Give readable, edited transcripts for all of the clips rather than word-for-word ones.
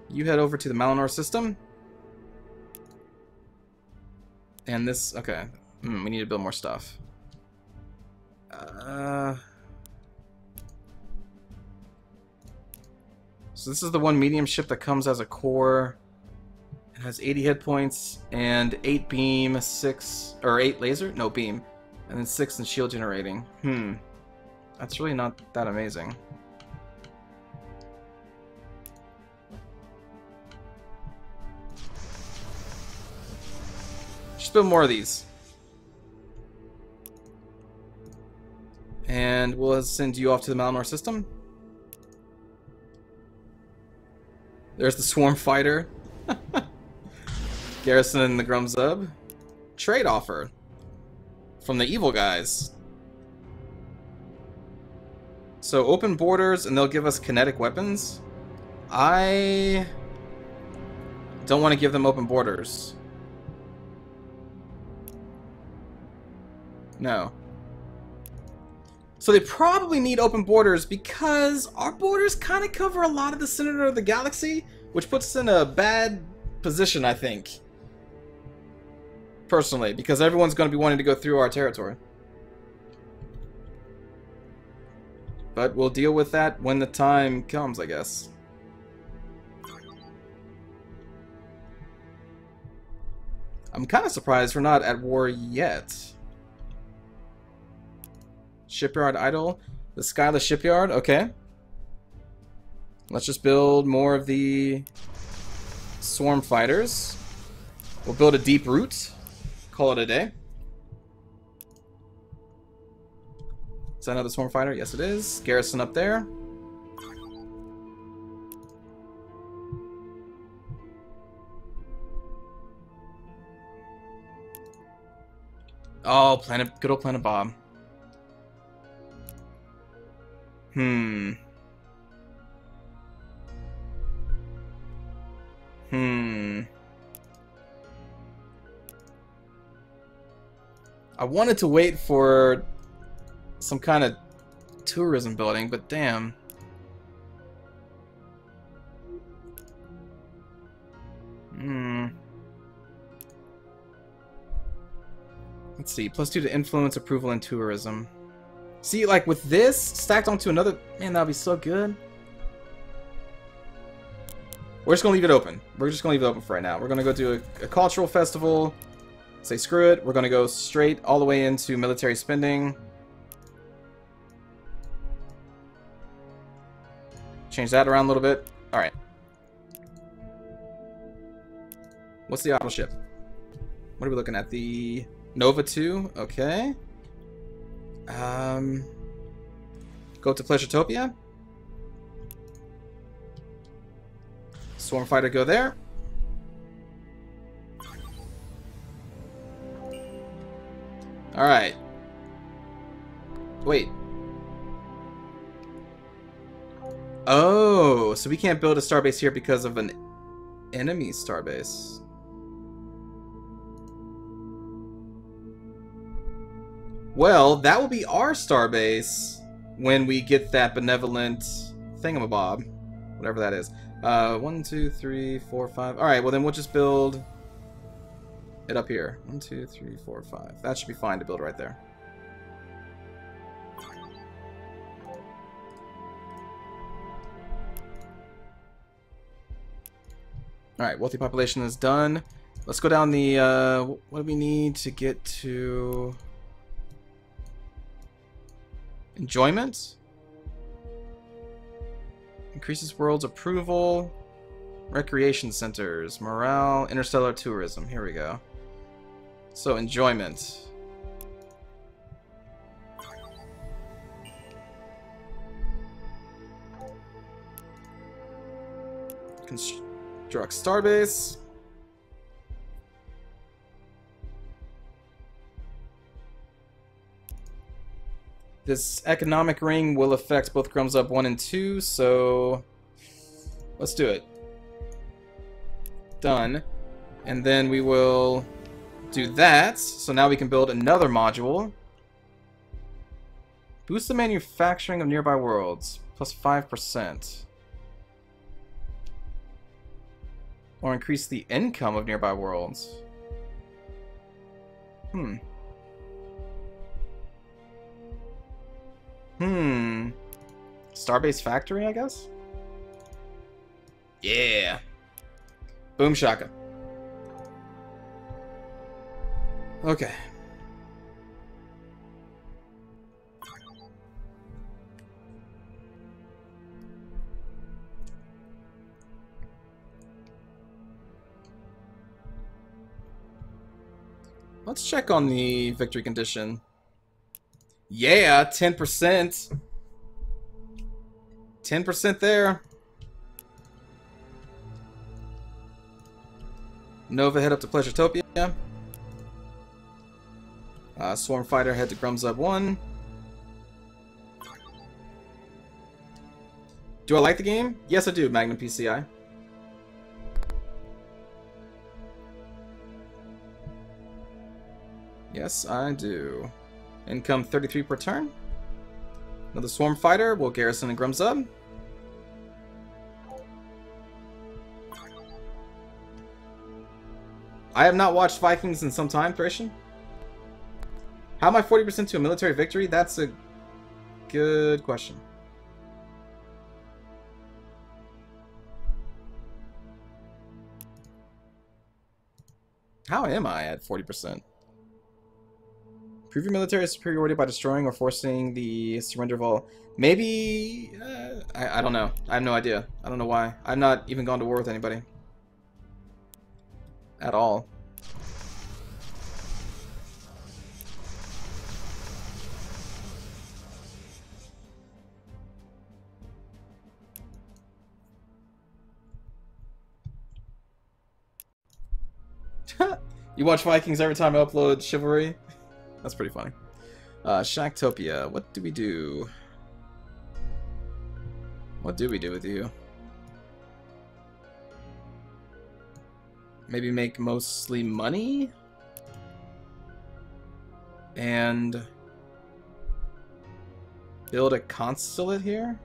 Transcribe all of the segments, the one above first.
You head over to the Malinor system. And this... Okay. We need to build more stuff. So this is the one medium ship that comes as a core. It has 80 hit points and 8 beam, 6... Or 8 laser? No, beam. And then 6 in shield generating. That's really not that amazing. Just build more of these. And we'll send you off to the Malinor system. There's the Swarm Fighter. Garrison and the Grumzub. Trade offer. From the evil guys. So open borders and they'll give us kinetic weapons. I don't want to give them open borders. No. So they probably need open borders because our borders kind of cover a lot of the center of the galaxy, which puts us in a bad position, I think. Personally, because everyone's going to be wanting to go through our territory. But we'll deal with that when the time comes, I guess. I'm kind of surprised we're not at war yet. Shipyard idle. The Skyless Shipyard, okay. Let's just build more of the Swarm Fighters. We'll build a deep route. Call it a day. Is that another Swarm Fighter? Yes, it is. Garrison up there. Oh, good old Planet Bob. I wanted to wait for some kind of tourism building, but damn. Let's see. +2 to influence, approval, and tourism. See, like with this stacked onto another... Man, that'd be so good. We're just gonna leave it open. We're just gonna leave it open for right now. We're gonna go do a cultural festival. Say screw it. We're gonna go straight all the way into military spending. Change that around a little bit. Alright. What's the auto ship? What are we looking at? The Nova 2? Okay. Go to Pleasuretopia. Swarm Fighter, go there. Alright. Wait. Oh, so we can't build a starbase here because of an enemy starbase. Well, that will be our starbase when we get that benevolent thingamabob. Whatever that is. 1, 2, 3, 4, 5. Alright, well then we'll just build it up here. 1, 2, 3, 4, 5. That should be fine to build right there. Alright, wealthy population is done. Let's go down the... what do we need to get to... Enjoyment? Increases world's approval. Recreation centers. Morale. Interstellar tourism. Here we go. So, enjoyment. Construct starbase. This economic ring will affect both Grumzub 1 and 2, so let's do it. Done. And then we will do that. So now we can build another module. Boost the manufacturing of nearby worlds. Plus 5%. Or increase the income of nearby worlds. Starbase Factory, I guess? Yeah. Boom shaka. Okay. Let's check on the victory condition. Yeah, 10%. 10% there. Nova head up to Pleasuretopia. Swarm Fighter head to Grumzub 1. Do I like the game? Yes, I do, Magnum PCI. Yes, I do. Income 33 per turn. Another Swarm Fighter will garrison in Grumzub. I have not watched Vikings in some time, Thracian. How am I 40% to a military victory? That's a good question. How am I at 40%? Prove your military superiority by destroying or forcing the surrender of all. Maybe... I don't know. I have no idea. I don't know why. I've not even gone to war with anybody. At all. You watch Vikings every time I upload Chivalry? That's pretty funny. Shacktopia, what do we do? What do we do with you? Maybe make mostly money? And build a consulate here?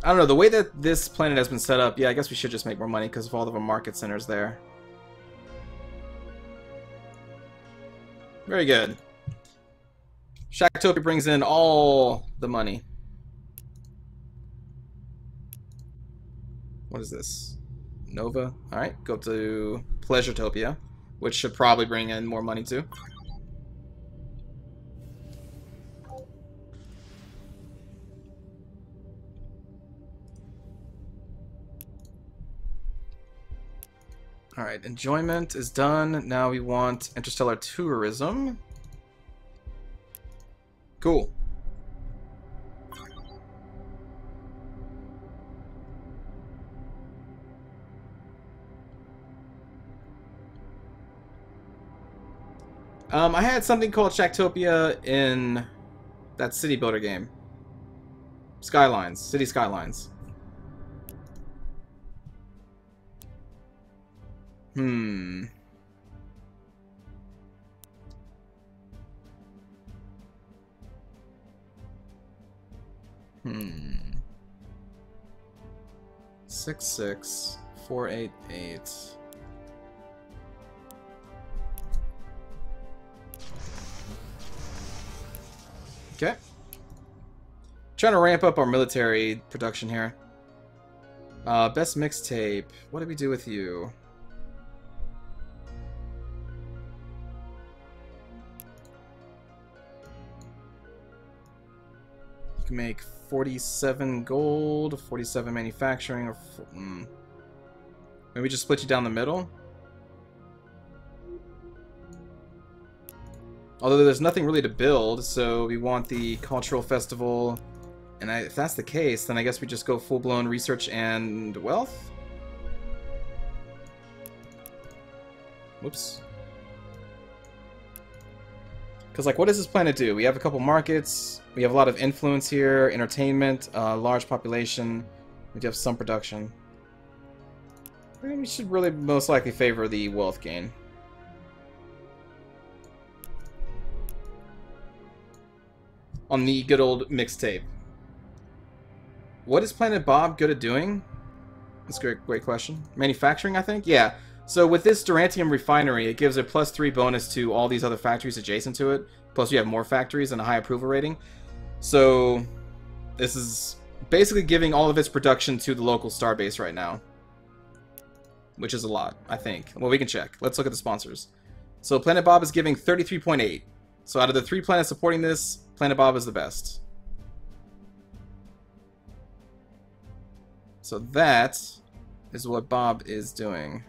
I don't know, the way that this planet has been set up, yeah, I guess we should just make more money because of all of our market centers there. Very good. Shacktopia brings in all the money. What is this? Nova? Alright, go to Pleasuretopia, which should probably bring in more money too. Alright, enjoyment is done. Now we want interstellar tourism. Cool. I had something called Shacktopia in that city builder game. Skylines. City Skylines. Hmm. 66488. Okay. Trying to ramp up our military production here. Best mixtape. What did we do with you? You can make 47 gold, 47 manufacturing, or maybe just split you down the middle. Although there's nothing really to build, so we want the cultural festival. And if that's the case, then I guess we just go full-blown research and wealth? Whoops. Because, like, what does this planet do? We have a couple markets, we have a lot of influence here, entertainment, large population, we do have some production. And we should really most likely favor the wealth gain. on the good old mixtape. What is Planet Bob good at doing? That's a great question. Manufacturing, I think? Yeah. So with this Durantium refinery, it gives a +3 bonus to all these other factories adjacent to it. Plus you have more factories and a high approval rating. So this is basically giving all of its production to the local starbase right now. Which is a lot, I think. Well, we can check. Let's look at the sponsors. So Planet Bob is giving 33.8. So out of the 3 planets supporting this, Planet Bob is the best. So that is what Bob is doing.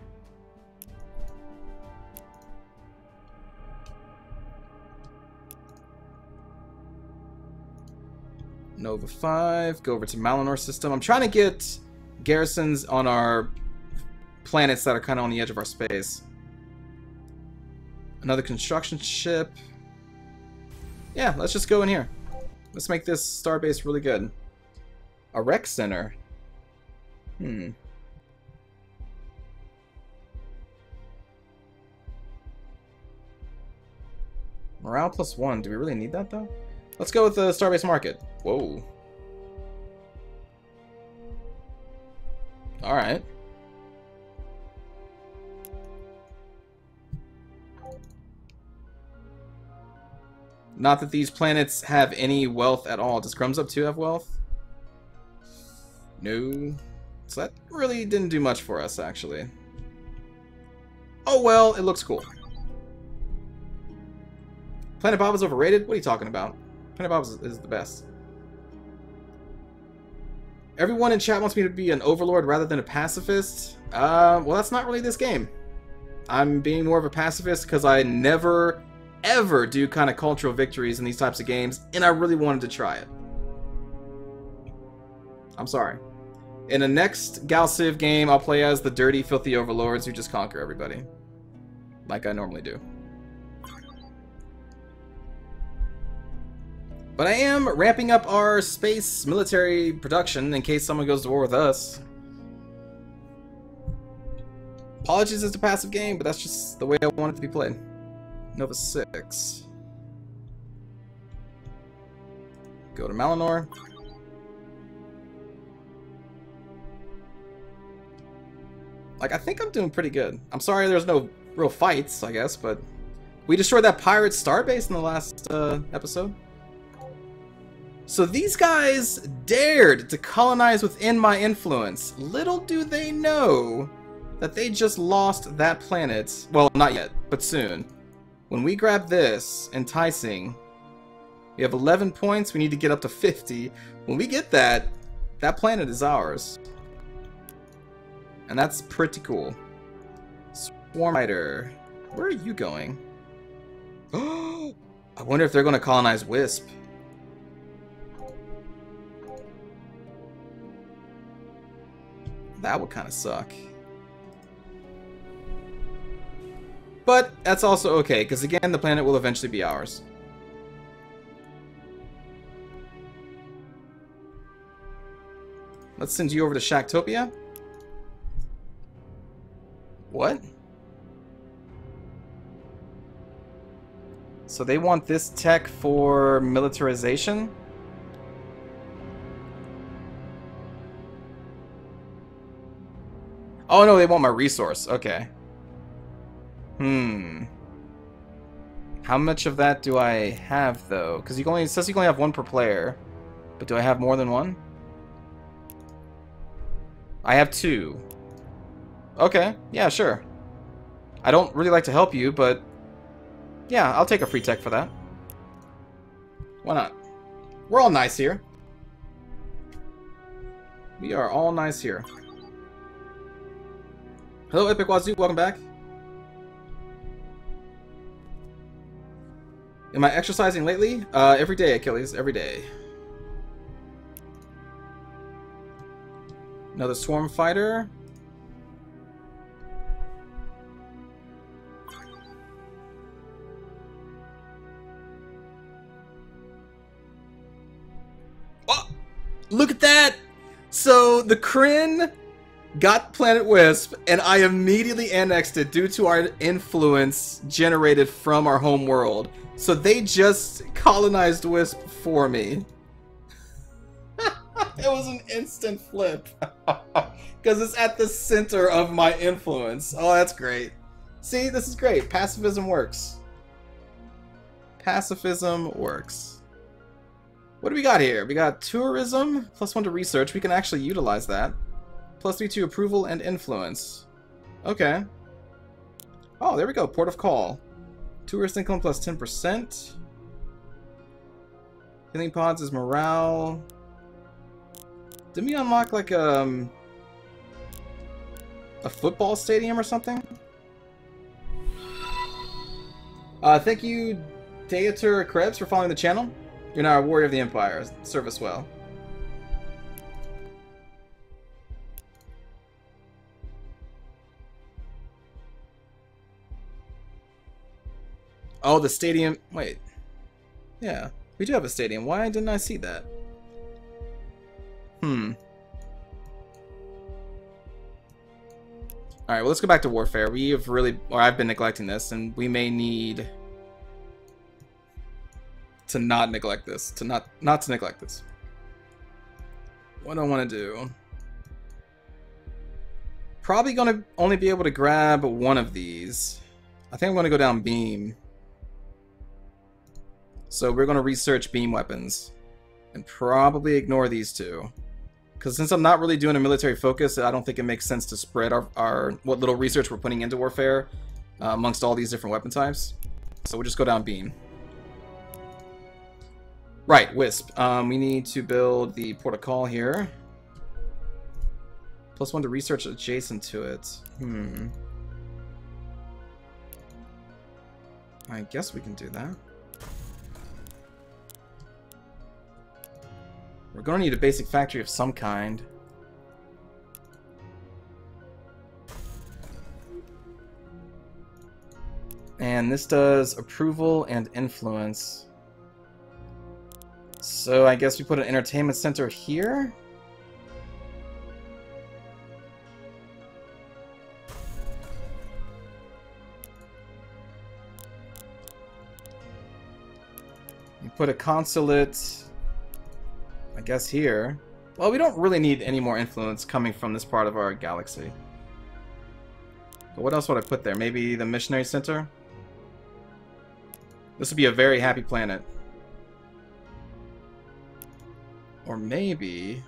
Nova 5, go over to Malinor system. I'm trying to get garrisons on our planets that are kind of on the edge of our space. Another construction ship. Yeah, let's just go in here. Let's make this starbase really good. A rec center. Morale +1. Do we really need that, though? Let's go with the Starbase Market. Whoa. Alright. Not that these planets have any wealth at all. Does Crumbs Up 2 have wealth? No. So that really didn't do much for us, actually. Oh well, it looks cool. Planet Bob is overrated? What are you talking about? Planet Bob is the best. Everyone in chat wants me to be an overlord rather than a pacifist. Well, that's not really this game. I'm being more of a pacifist because I never, ever do kind of cultural victories in these types of games, and I really wanted to try it. I'm sorry. In the next Gal Civ game, I'll play as the dirty, filthy overlords who just conquer everybody. Like I normally do. But I am ramping up our space military production in case someone goes to war with us. Apologies, it's a passive game, but that's just the way I want it to be played. Nova 6. Go to Malinor. Like, I think I'm doing pretty good. I'm sorry there's no real fights, I guess, but we destroyed that pirate starbase in the last episode. So these guys dared to colonize within my influence. Little do they know that they just lost that planet. Well, not yet, but soon. When we grab this, enticing, we have 11 points. We need to get up to 50. When we get that, that planet is ours. And that's pretty cool. Swarm Rider. Where are you going? Oh, I wonder if they're going to colonize Wisp. That would kind of suck. But that's also okay, because again, the planet will eventually be ours. Let's send you over to Shacktopia. What? So they want this tech for militarization? Oh no, they want my resource. Okay. How much of that do I have though? Because it says you can only have one per player. But do I have more than one? I have 2. Okay, yeah, sure. I don't really like to help you, but yeah, I'll take a free tech for that. Why not? We're all nice here. We are all nice here. Hello, Epic Wazoo, welcome back. Am I exercising lately? Every day, Achilles, every day. Another swarm fighter. Oh, look at that! So the Kryn got Planet Wisp, and I immediately annexed it due to our influence generated from our home world. So they just colonized Wisp for me. It was an instant flip. Because it's at the center of my influence. Oh, that's great. See, this is great. Pacifism works. Pacifism works. What do we got here? We got tourism, +1 to research. We can actually utilize that. +3 to approval and influence. Okay. Oh, there we go. Port of call. Tourist income +10%. Healing pods is morale. Didn't we unlock like a football stadium or something? Thank you, Theater Krebs, for following the channel. You're now a warrior of the Empire. Serve us well. Oh, the stadium. Wait. Yeah, we do have a stadium. Why didn't I see that? Alright, well, let's go back to warfare. We have really, or I've been neglecting this, and we may need to not neglect this. To not to neglect this. What do I want to do? Probably going to only be able to grab one of these. I think I'm going to go down beam. So we're going to research beam weapons. And probably ignore these two. Because since I'm not really doing a military focus, I don't think it makes sense to spread our what little research we're putting into warfare amongst all these different weapon types. So we'll just go down beam. Right, Wisp. We need to build the port of call here. +1 to research adjacent to it. I guess we can do that. We're going to need a basic factory of some kind. And this does approval and influence. So I guess we put an entertainment center here. You put a consulate, I guess, here. Well, we don't really need any more influence coming from this part of our galaxy. But what else would I put there? Maybe the missionary center? This would be a very happy planet. Or maybe...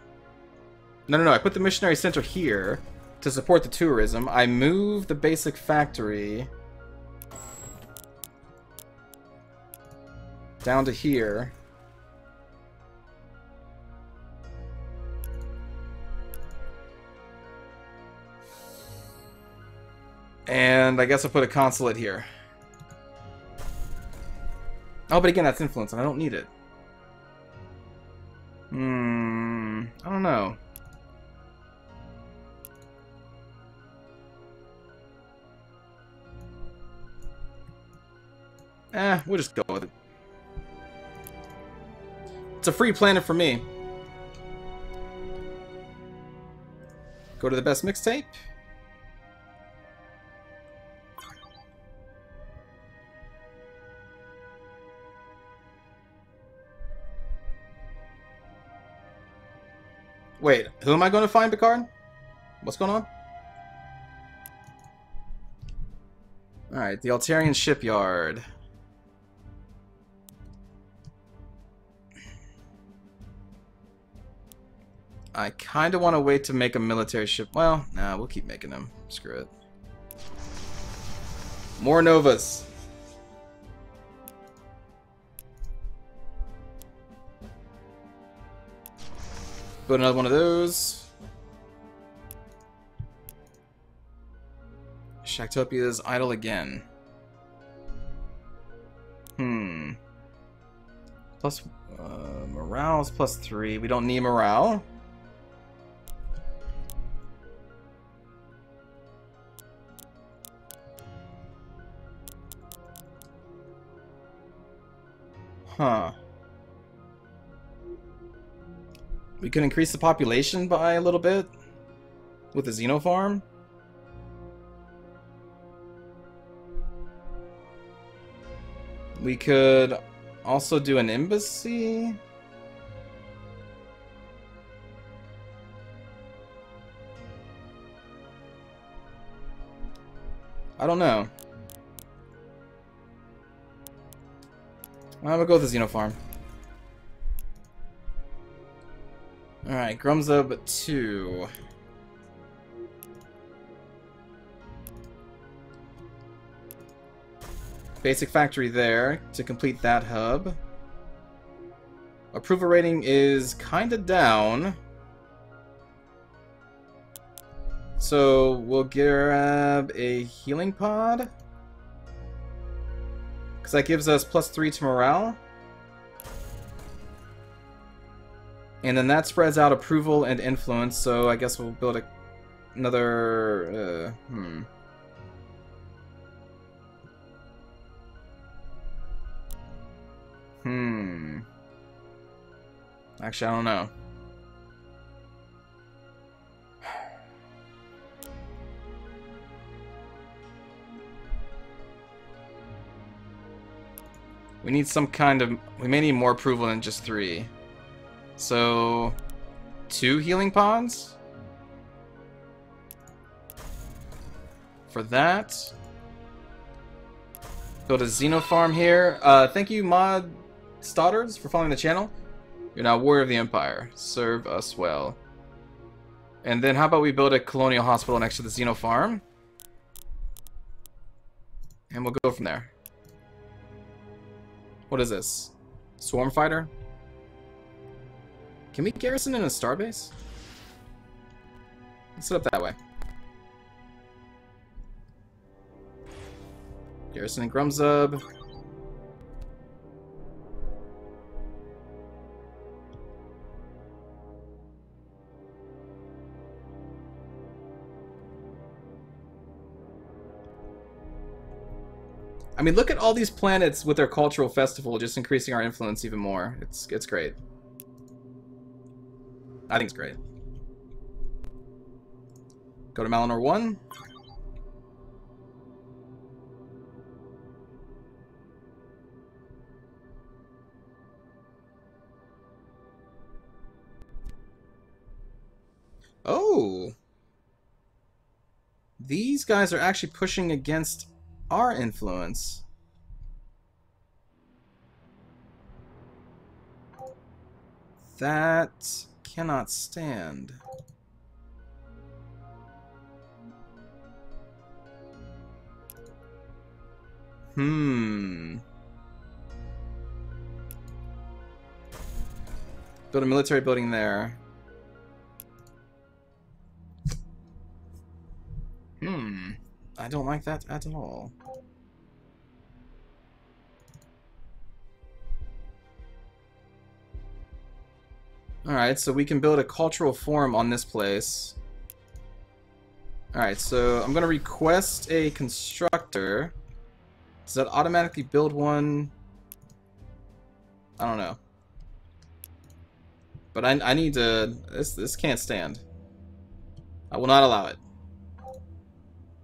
No, I put the missionary center here to support the tourism. I move the basic factory down to here. And I guess I'll put a consulate here. Oh, but again, that's influence, and I don't need it. I don't know. We'll just go with it. It's a free planet for me. Go to the best mixtape. Wait, who am I going to find, Picard? What's going on? Alright, the Altarian shipyard. I kind of want to wait to make a military ship. Well, nah, we'll keep making them. Screw it. More Novas. Put another one of those. Shacktopia is idle again. Plus, morale's +3. We don't need morale. Huh. We can increase the population by a little bit. with the Xenofarm. We could also do an embassy. I don't know. I'm gonna go with the Xenofarm. Alright, Grumzub 2. Basic factory there to complete that hub. Approval rating is kinda down. So we'll grab a healing pod. Because that gives us +3 to morale. And then that spreads out approval and influence, so I guess we'll build another... Actually, I don't know. We need some kind of... We may need more approval than just 3. So... 2 healing pods? For that. Build a Xenofarm here. Thank you, Mod Stoddards, for following the channel. You're now Warrior of the Empire. Serve us well. And then how about we build a colonial hospital next to the Xenofarm? And we'll go from there. What is this? Swarm fighter? Can we garrison in a starbase? Let's set up that way. Garrison in Grumzub. I mean, look at all these planets with their cultural festival, just increasing our influence even more. It's great. I think it's great. Go to Malinor 1. Oh! These guys are actually pushing against our influence. That cannot stand. Build a military building there. I don't like that at all. Alright, so we can build a cultural forum on this place. Alright, so I'm gonna request a constructor. Does that automatically build one? I don't know. But I need to... This can't stand. I will not allow it.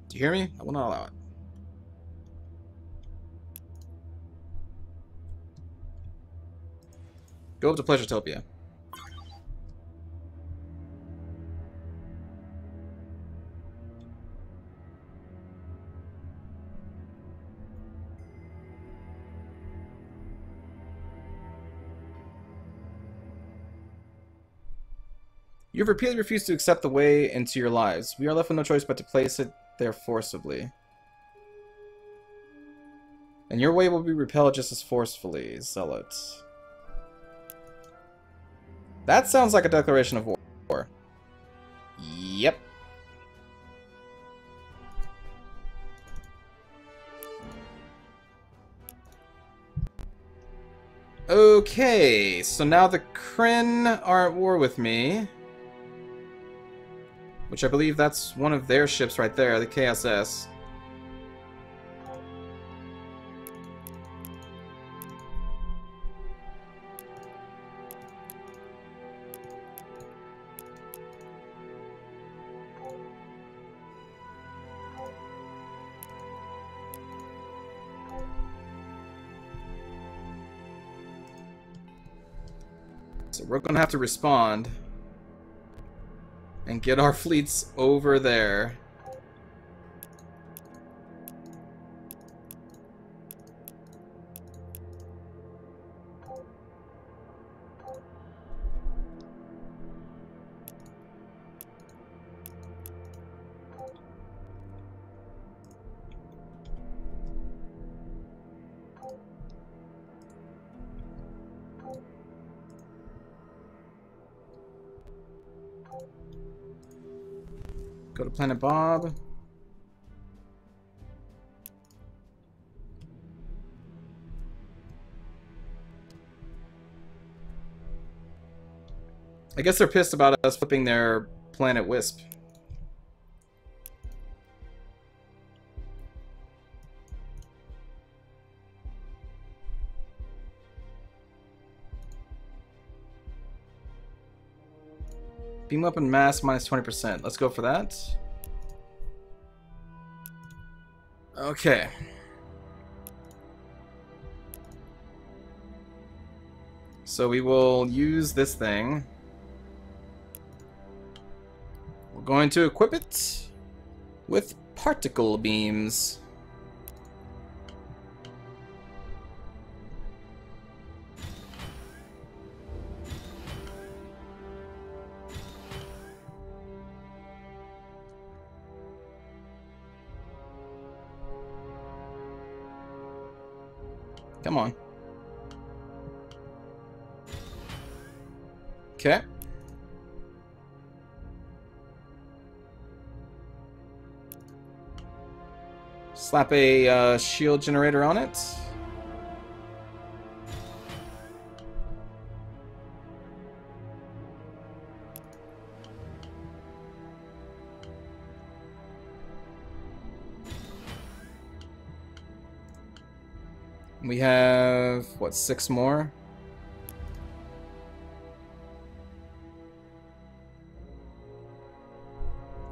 Do you hear me? I will not allow it. Go up to Pleasuretopia. You have repeatedly refused to accept the way into your lives. We are left with no choice but to place it there forcibly. And your way will be repelled just as forcefully, Zealot. That sounds like a declaration of war. Yep. Okay, so now the Kryn are at war with me. Which I believe that's one of their ships right there, the KSS. So we're gonna have to respond and get our fleets over there. Go to Planet Bob. I guess they're pissed about us flipping their Planet Wisp. Beam weapon mass minus 20%. Let's go for that. Okay. So we will use this thing. We're going to equip it with particle beams. Come on. Okay. Slap a shield generator on it. We have, what, 6 more?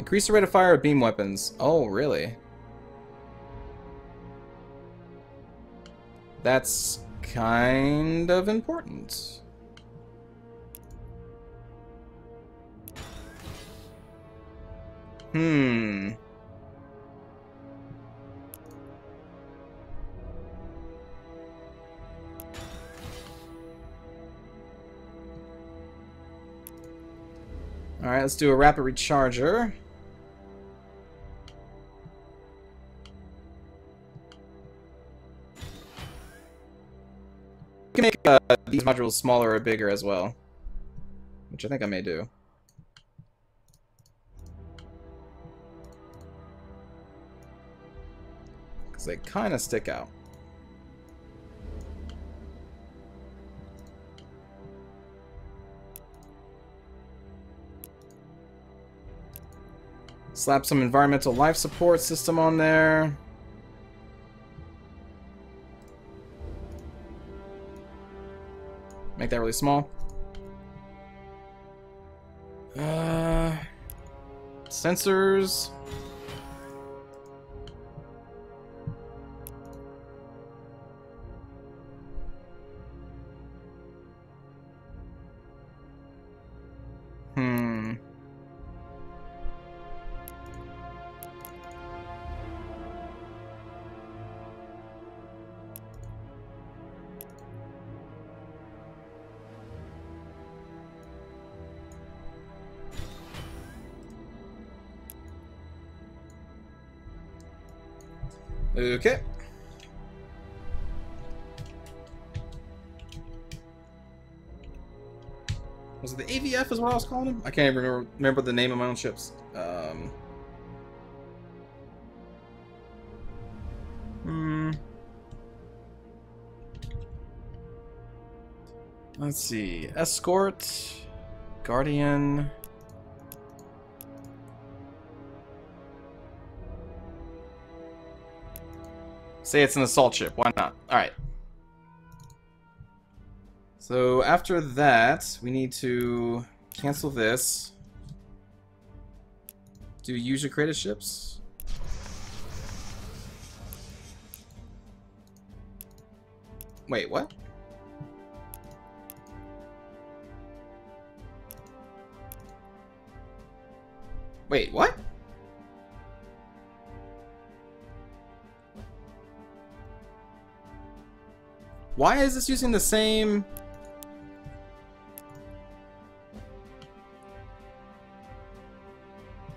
Increase the rate of fire of beam weapons. Oh, really? That's kind of important. Alright, let's do a rapid recharger. We can make these modules smaller or bigger as well, which I think I may do. Because they kind of stick out. Slap some environmental life support system on there. Make that really small. Sensors. Okay. Was it the AVF is what I was calling them? I can't even remember the name of my own ships. Let's see. Escort. Guardian. Say it's an assault ship. Why not? Alright. So after that, we need to cancel this. Do user created ships? Wait, what? Wait, what? Why is this using the same...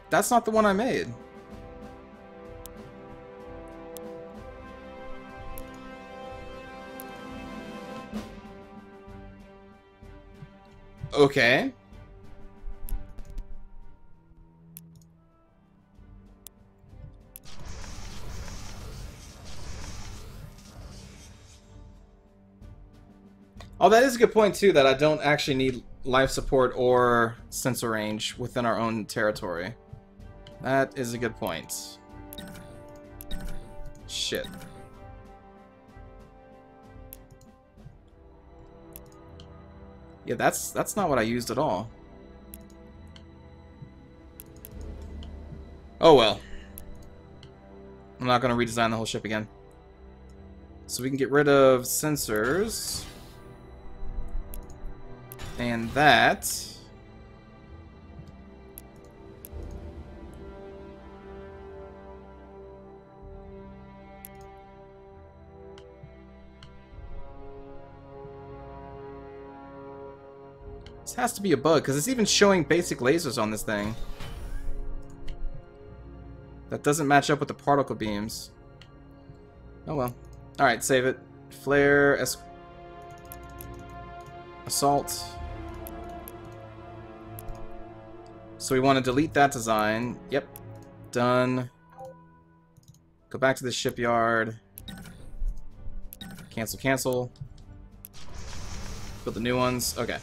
That's not the one I made. Okay. Oh, that is a good point, too, that I don't actually need life support or sensor range within our own territory. That is a good point. Shit. Yeah, that's not what I used at all. Oh well. I'm not going to redesign the whole ship again. So we can get rid of sensors. And that. This has to be a bug, because it's even showing basic lasers on this thing. That doesn't match up with the particle beams. Oh well. Alright, save it. Flare, assault. So we want to delete that design. Yep. Done. Go back to the shipyard. Cancel, cancel. Build the new ones. Okay.